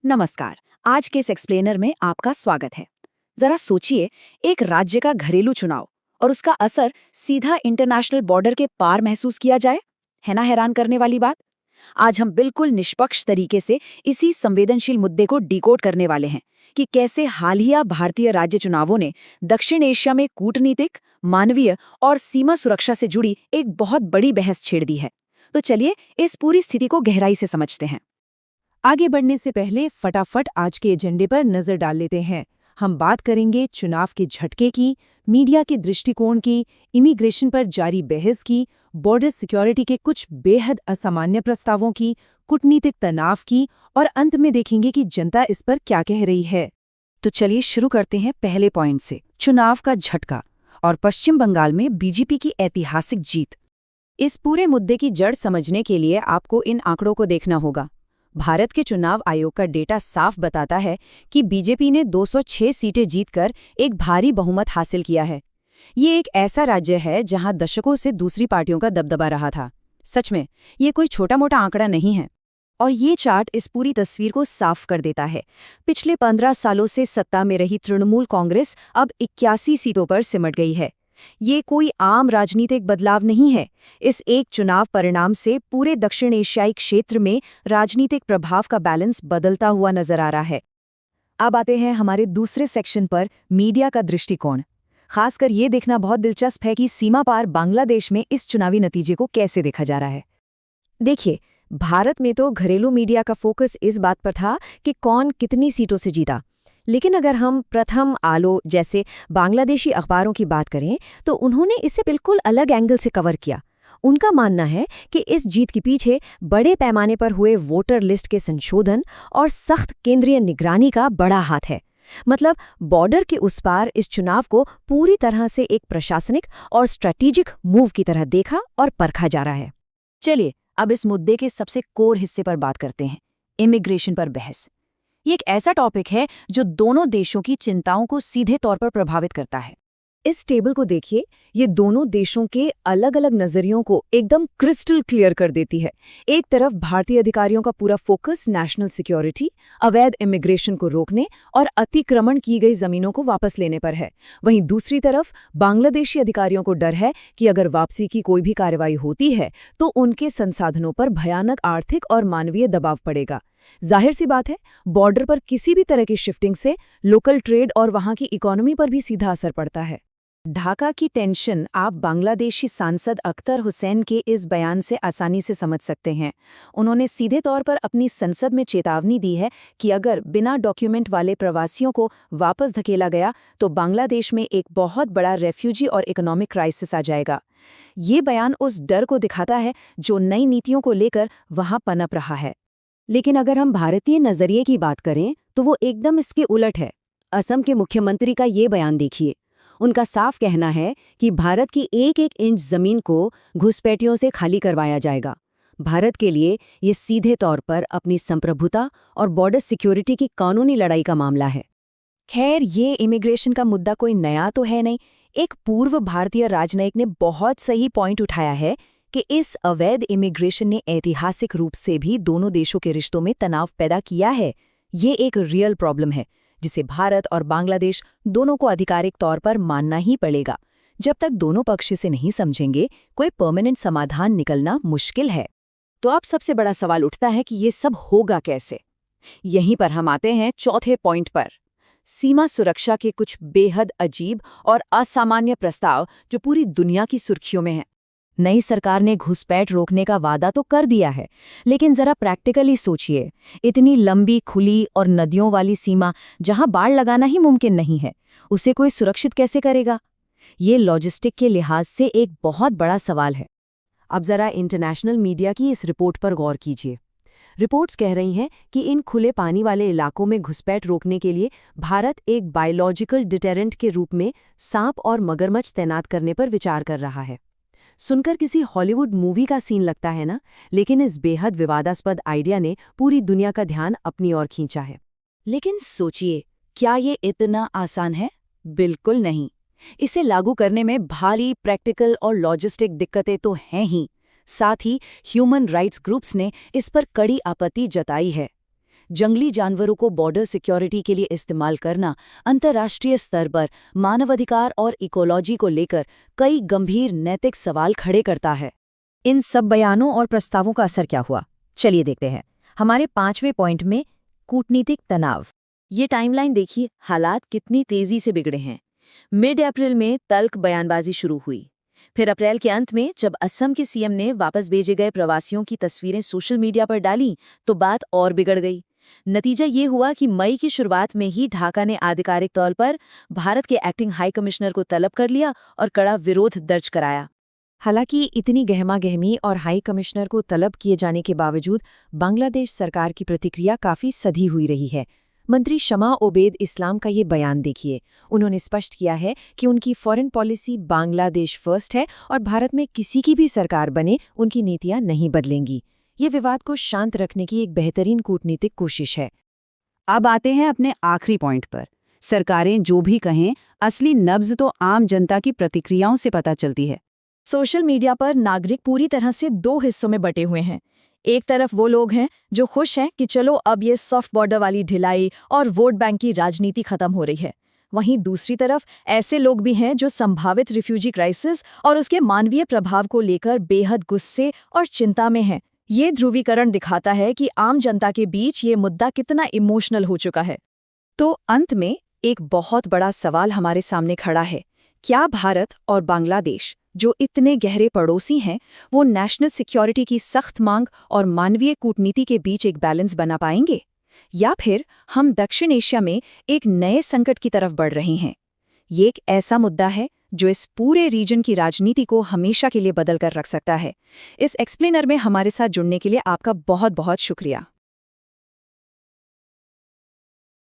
नमस्कार। आज के इस एक्सप्लेनर में आपका स्वागत है। जरा सोचिए, एक राज्य का घरेलू चुनाव और उसका असर सीधा इंटरनेशनल बॉर्डर के पार महसूस किया जाए। है ना हैरान करने वाली बात। आज हम बिल्कुल निष्पक्ष तरीके से इसी संवेदनशील मुद्दे को डिकोड करने वाले हैं कि कैसे हालिया भारतीय राज्य चुनावों ने दक्षिण एशिया में कूटनीतिक, मानवीय और सीमा सुरक्षा से जुड़ी एक बहुत बड़ी बहस छेड़ दी है। तो चलिए इस पूरी स्थिति को गहराई से समझते हैं। आगे बढ़ने से पहले फटाफट आज के एजेंडे पर नजर डाल लेते हैं। हम बात करेंगे चुनाव के झटके की, मीडिया के दृष्टिकोण की, इमिग्रेशन पर जारी बहस की, बॉर्डर सिक्योरिटी के कुछ बेहद असामान्य प्रस्तावों की, कूटनीतिक तनाव की और अंत में देखेंगे कि जनता इस पर क्या कह रही है। तो चलिए शुरू करते हैं पहले पॉइंट से, चुनाव का झटका और पश्चिम बंगाल में बीजेपी की ऐतिहासिक जीत। इस पूरे मुद्दे की जड़ समझने के लिए आपको इन आंकड़ों को देखना होगा। भारत के चुनाव आयोग का डेटा साफ बताता है कि बीजेपी ने 206 सीटें जीतकर एक भारी बहुमत हासिल किया है। ये एक ऐसा राज्य है जहां दशकों से दूसरी पार्टियों का दबदबा रहा था। सच में, ये कोई छोटा-मोटा आंकड़ा नहीं है। और ये चार्ट इस पूरी तस्वीर को साफ कर देता है। पिछले 15 सालों से सत्ता में रही तृणमूल कांग्रेस अब 81 सीटों पर सिमट गई है। ये कोई आम राजनीतिक बदलाव नहीं है। इस एक चुनाव परिणाम से पूरे दक्षिण एशियाई क्षेत्र में राजनीतिक प्रभाव का बैलेंस बदलता हुआ नजर आ रहा है। अब आते हैं हमारे दूसरे सेक्शन पर, मीडिया का दृष्टिकोण। खासकर ये देखना बहुत दिलचस्प है कि सीमा पार बांग्लादेश में इस चुनावी नतीजे को कैसे देखा जा रहा है। देखिए, भारत में तो घरेलू मीडिया का फोकस इस बात पर था कि कौन कितनी सीटों से जीता। लेकिन अगर हम प्रथम आलो जैसे बांग्लादेशी अखबारों की बात करें तो उन्होंने इसे बिल्कुल अलग एंगल से कवर किया। उनका मानना है कि इस जीत के पीछे बड़े पैमाने पर हुए वोटर लिस्ट के संशोधन और सख्त केंद्रीय निगरानी का बड़ा हाथ है। मतलब बॉर्डर के उस पार इस चुनाव को पूरी तरह से एक प्रशासनिक और स्ट्रेटेजिक मूव की तरह देखा और परखा जा रहा है। चलिए अब इस मुद्दे के सबसे कोर हिस्से पर बात करते हैं, इमिग्रेशन पर बहस। ये एक ऐसा टॉपिक है जो दोनों देशों की चिंताओं को सीधे तौर पर प्रभावित करता है। इस टेबल को देखिए, ये दोनों देशों के अलग अलग नजरियों को एकदम क्रिस्टल क्लियर कर देती है। एक तरफ भारतीय अधिकारियों का पूरा फोकस नेशनल सिक्योरिटी, अवैध इमिग्रेशन को रोकने और अतिक्रमण की गई जमीनों को वापस लेने पर है। वहीं दूसरी तरफ बांग्लादेशी अधिकारियों को डर है कि अगर वापसी की कोई भी कार्रवाई होती है तो उनके संसाधनों पर भयानक आर्थिक और मानवीय दबाव पड़ेगा। जाहिर सी बात है, बॉर्डर पर किसी भी तरह की शिफ्टिंग से लोकल ट्रेड और वहां की इकोनॉमी पर भी सीधा असर पड़ता है। ढाका की टेंशन आप बांग्लादेशी सांसद अख्तर हुसैन के इस बयान से आसानी से समझ सकते हैं। उन्होंने सीधे तौर पर अपनी संसद में चेतावनी दी है कि अगर बिना डॉक्यूमेंट वाले प्रवासियों को वापस धकेला गया तो बांग्लादेश में एक बहुत बड़ा रेफ्यूजी और इकोनॉमिक क्राइसिस आ जाएगा। ये बयान उस डर को दिखाता है जो नई नीतियों को लेकर वहां पनप रहा है। लेकिन अगर हम भारतीय नजरिए की बात करें तो वो एकदम इसके उलट है। असम के मुख्यमंत्री का ये बयान देखिए। उनका साफ कहना है कि भारत की एक एक इंच जमीन को घुसपैठियों से खाली करवाया जाएगा। भारत के लिए ये सीधे तौर पर अपनी संप्रभुता और बॉर्डर सिक्योरिटी की कानूनी लड़ाई का मामला है। खैर, ये इमिग्रेशन का मुद्दा कोई नया तो है नहीं। एक पूर्व भारतीय राजनयिक ने बहुत सही पॉइंट उठाया है कि इस अवैध इमिग्रेशन ने ऐतिहासिक रूप से भी दोनों देशों के रिश्तों में तनाव पैदा किया है। ये एक रियल प्रॉब्लम है जिसे भारत और बांग्लादेश दोनों को आधिकारिक तौर पर मानना ही पड़ेगा। जब तक दोनों पक्ष से नहीं समझेंगे, कोई परमानेंट समाधान निकलना मुश्किल है। तो अब सबसे बड़ा सवाल उठता है कि ये सब होगा कैसे। यहीं पर हम आते हैं चौथे पॉइंट पर, सीमा सुरक्षा के कुछ बेहद अजीब और असामान्य प्रस्ताव जो पूरी दुनिया की सुर्खियों में हैं। नई सरकार ने घुसपैठ रोकने का वादा तो कर दिया है, लेकिन जरा प्रैक्टिकली सोचिए, इतनी लंबी खुली और नदियों वाली सीमा जहां बाड़ लगाना ही मुमकिन नहीं है, उसे कोई सुरक्षित कैसे करेगा? ये लॉजिस्टिक के लिहाज से एक बहुत बड़ा सवाल है। अब जरा इंटरनेशनल मीडिया की इस रिपोर्ट पर गौर कीजिए। रिपोर्ट्स कह रही हैं कि इन खुले पानी वाले इलाकों में घुसपैठ रोकने के लिए भारत एक बायोलॉजिकल डिटेरेंट के रूप में सांप और मगरमच्छ तैनात करने पर विचार कर रहा है। सुनकर किसी हॉलीवुड मूवी का सीन लगता है ना, लेकिन इस बेहद विवादास्पद आइडिया ने पूरी दुनिया का ध्यान अपनी ओर खींचा है। लेकिन सोचिए, क्या ये इतना आसान है? बिल्कुल नहीं। इसे लागू करने में भारी प्रैक्टिकल और लॉजिस्टिक दिक्कतें तो हैं ही, साथ ही ह्यूमन राइट्स ग्रुप्स ने इस पर कड़ी आपत्ति जताई है। जंगली जानवरों को बॉर्डर सिक्योरिटी के लिए इस्तेमाल करना अंतर्राष्ट्रीय स्तर पर मानवाधिकार और इकोलॉजी को लेकर कई गंभीर नैतिक सवाल खड़े करता है। इन सब बयानों और प्रस्तावों का असर क्या हुआ, चलिए देखते हैं। हमारे 5वें पॉइंट में कूटनीतिक तनाव। ये टाइमलाइन देखिए, हालात कितनी तेजी से बिगड़े हैं। मिड अप्रैल में तल्ख बयानबाजी शुरू हुई। फिर अप्रैल के अंत में जब असम के सीएम ने वापस भेजे गए प्रवासियों की तस्वीरें सोशल मीडिया पर डाली तो बात और बिगड़ गई। नतीजा ये हुआ कि मई की शुरुआत में ही ढाका ने आधिकारिक तौर पर भारत के एक्टिंग हाई कमिश्नर को तलब कर लिया और कड़ा विरोध दर्ज कराया। हालांकि इतनी गहमा-गहमी और हाई कमिश्नर को तलब किए जाने के बावजूद बांग्लादेश सरकार की प्रतिक्रिया काफी सधी हुई रही है। मंत्री शमा ओबेद इस्लाम का ये बयान देखिए। उन्होंने स्पष्ट किया है कि उनकी फॉरेन पॉलिसी बांग्लादेश फर्स्ट है और भारत में किसी की भी सरकार बने उनकी नीतियां नहीं बदलेंगी। ये विवाद को शांत रखने की एक बेहतरीन कूटनीतिक कोशिश है। अब आते हैं अपने आखिरी पॉइंट पर। सरकारें जो भी कहें, असली नब्ज तो आम जनता की प्रतिक्रियाओं से पता चलती है। सोशल मीडिया पर नागरिक पूरी तरह से दो हिस्सों में बटे हुए हैं। एक तरफ वो लोग हैं जो खुश हैं कि चलो अब ये सॉफ्ट बॉर्डर वाली ढिलाई और वोट बैंक की राजनीति खत्म हो रही है। वहीं दूसरी तरफ ऐसे लोग भी हैं जो संभावित रिफ्यूजी क्राइसिस और उसके मानवीय प्रभाव को लेकर बेहद गुस्से और चिंता में हैं। ये ध्रुवीकरण दिखाता है कि आम जनता के बीच ये मुद्दा कितना इमोशनल हो चुका है। तो अंत में एक बहुत बड़ा सवाल हमारे सामने खड़ा है। क्या भारत और बांग्लादेश, जो इतने गहरे पड़ोसी हैं, वो नेशनल सिक्योरिटी की सख्त मांग और मानवीय कूटनीति के बीच एक बैलेंस बना पाएंगे? या फिर हम दक्षिण एशिया में एक नए संकट की तरफ बढ़ रहे हैं? ये एक ऐसा मुद्दा है जो इस पूरे रीजन की राजनीति को हमेशा के लिए बदल कर रख सकता है। इस एक्सप्लेनर में हमारे साथ जुड़ने के लिए आपका बहुत बहुत शुक्रिया।